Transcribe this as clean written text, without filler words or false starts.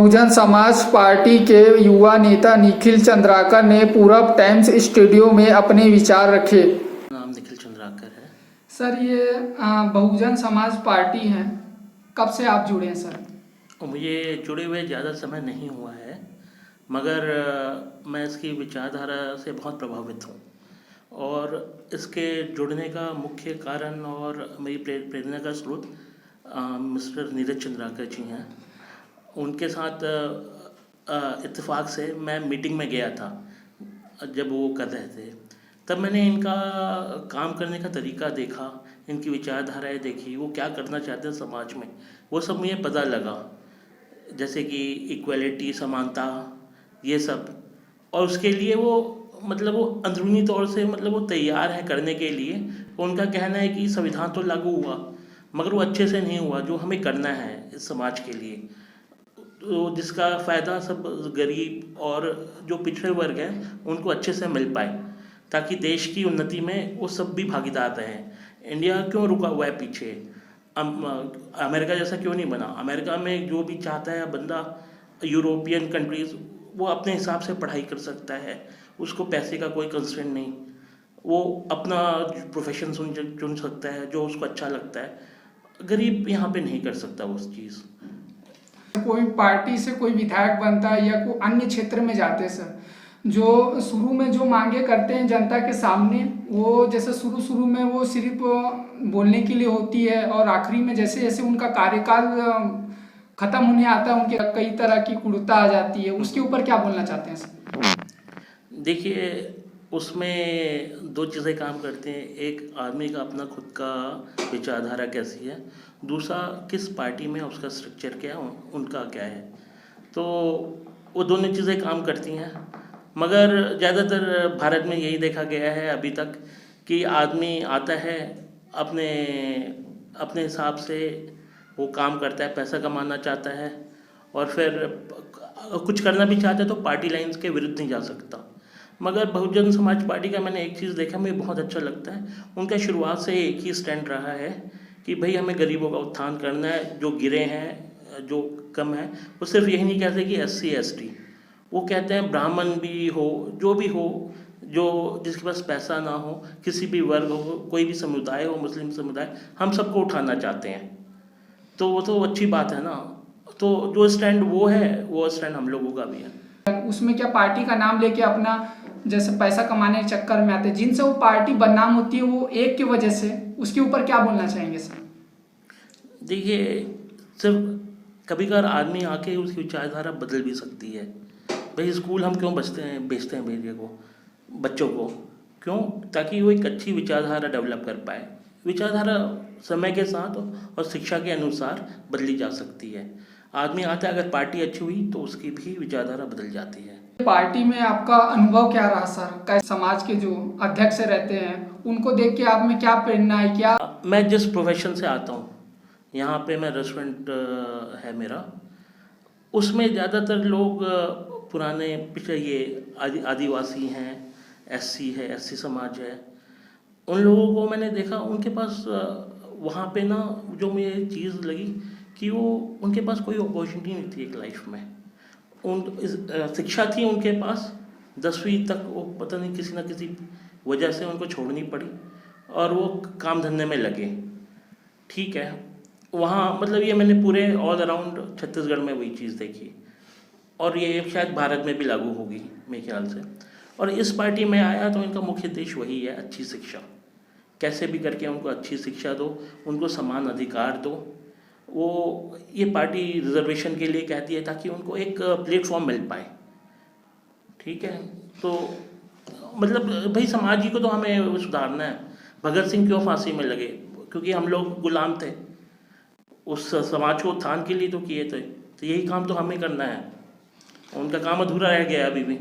Bahujan Samaj party के युवा नेता निखिल चंद्राकर ने पूरब टाइम्स स्टूडियो में अपने विचार रखे। नाम निखिल चंद्राकर है। सर, ये बहुजन समाज पार्टी है, कब से आप जुड़े हैं सर? मुझे जुड़े हुए ज़्यादा समय नहीं हुआ है, मगर मैं इसकी विचारधारा से बहुत प्रभावित हूँ और इसके जुड़ने का मुख्य कारण और मेरी प्रेरणा का स्रोत मिस्टर नीरज चंद्राकर जी हैं। उनके साथ इत्तेफाक से मैं मीटिंग में गया था जब वो कर रहे थे, तब मैंने इनका काम करने का तरीका देखा, इनकी विचारधाराएं देखी, वो क्या करना चाहते हैं समाज में, वो सब मुझे पता लगा, जैसे कि इक्वलिटी, समानता, ये सब। और उसके लिए वो वो अंदरूनी तौर से वो तैयार है करने के लिए। उनका कहना है कि संविधान तो लागू हुआ मगर वो अच्छे से नहीं हुआ, जो हमें करना है इस समाज के लिए, तो जिसका फ़ायदा सब गरीब और जो पिछड़े वर्ग हैं उनको अच्छे से मिल पाए, ताकि देश की उन्नति में वो सब भी भागीदार रहें। इंडिया क्यों रुका हुआ है पीछे? अमेरिका जैसा क्यों नहीं बना? अमेरिका में जो भी चाहता है बंदा, यूरोपियन कंट्रीज़, वो अपने हिसाब से पढ़ाई कर सकता है, उसको पैसे का कोई कंस्ट्रेंट नहीं, वो अपना प्रोफेशन चुन सकता है जो उसको अच्छा लगता है। गरीब यहाँ पे नहीं कर सकता वो चीज़। कोई पार्टी से कोई विधायक बनता है या कोई अन्य क्षेत्र में जाते हैं सर, जो शुरू में जो मांगे करते हैं जनता के सामने, वो जैसे शुरू में वो सिर्फ बोलने के लिए होती है और आखिरी में जैसे जैसे उनका कार्यकाल खत्म होने आता है उनके कई तरह की कुड़ता आ जाती है, उसके ऊपर क्या बोलना चाहते हैं सर? देखिए, उसमें दो चीज़ें काम करती हैं। एक आदमी का अपना खुद का विचारधारा कैसी है, दूसरा किस पार्टी में उसका स्ट्रक्चर क्या है, उनका क्या है। तो वो दोनों चीज़ें काम करती हैं, मगर ज़्यादातर भारत में यही देखा गया है अभी तक कि आदमी आता है, अपने अपने हिसाब से वो काम करता है, पैसा कमाना चाहता है, और फिर कुछ करना भी चाहता है तो पार्टी लाइन्स के विरुद्ध नहीं जा सकता। मगर बहुजन समाज पार्टी का मैंने एक चीज़ देखा, मुझे बहुत अच्छा लगता है। उनका शुरुआत से एक ही स्टैंड रहा है कि भाई हमें गरीबों का उत्थान करना है, जो गिरे हैं, जो कम है। वो सिर्फ यही नहीं कहते कि SC ST, वो कहते हैं ब्राह्मण भी हो, जो भी हो, जो जिसके पास पैसा ना हो, किसी भी वर्ग हो, कोई भी समुदाय हो, मुस्लिम समुदाय, हम सबको उठाना चाहते हैं। तो वो तो अच्छी बात है ना। तो जो स्टैंड वो है, वो स्टैंड हम लोगों का भी है। उसमें क्या पार्टी का नाम लेके अपना जैसे पैसा कमाने के चक्कर में आते हैं, जिनसे वो पार्टी बदनाम होती है वो एक की वजह से, उसके ऊपर क्या बोलना चाहेंगे सर? देखिए, सिर्फ कभी कभार आदमी आके उसकी विचारधारा बदल भी सकती है। भाई स्कूल हम क्यों भेजते हैं बच्चों को? क्यों? ताकि वो एक अच्छी विचारधारा डेवलप कर पाए। विचारधारा समय के साथ और शिक्षा के अनुसार बदली जा सकती है। आदमी आता है, अगर पार्टी अच्छी हुई तो उसकी भी विचारधारा बदल जाती है। पार्टी में आपका अनुभव क्या रहा सर? कैसे समाज के जो अध्यक्ष रहते हैं उनको देख के आप में क्या प्रेरणा है? क्या मैं जिस प्रोफेशन से आता हूँ, यहाँ पे मैं रेस्टोरेंट है मेरा, उसमें ज़्यादातर लोग पुराने पिछले ये आदिवासी हैं, SC है, SC समाज है। उन लोगों को मैंने देखा, उनके पास वहाँ पे ना जो मुझे चीज़ लगी कि वो उनके पास कोई अपॉर्चुनिटी नहीं थी एक लाइफ में। शिक्षा थी उनके पास 10वीं तक, वो पता नहीं किसी ना किसी वजह से उनको छोड़नी पड़ी और वो काम धंधे में लगे। ठीक है, वहाँ ये मैंने पूरे ऑल अराउंड छत्तीसगढ़ में वही चीज़ देखी, और ये शायद भारत में भी लागू होगी मेरे ख्याल से। और इस पार्टी में आया तो इनका मुख्य उद्देश्य वही है, अच्छी शिक्षा। कैसे भी करके उनको अच्छी शिक्षा दो, उनको समान अधिकार दो। वो ये पार्टी रिजर्वेशन के लिए कहती है ताकि उनको एक प्लेटफॉर्म मिल पाए। ठीक है, तो भाई समाज ही को तो हमें सुधारना है। भगत सिंह क्यों फांसी में लगे? क्योंकि हम लोग गुलाम थे, उस समाज को उत्थान के लिए तो किए थे। तो यही काम तो हमें करना है, उनका काम अधूरा रह गया अभी भी।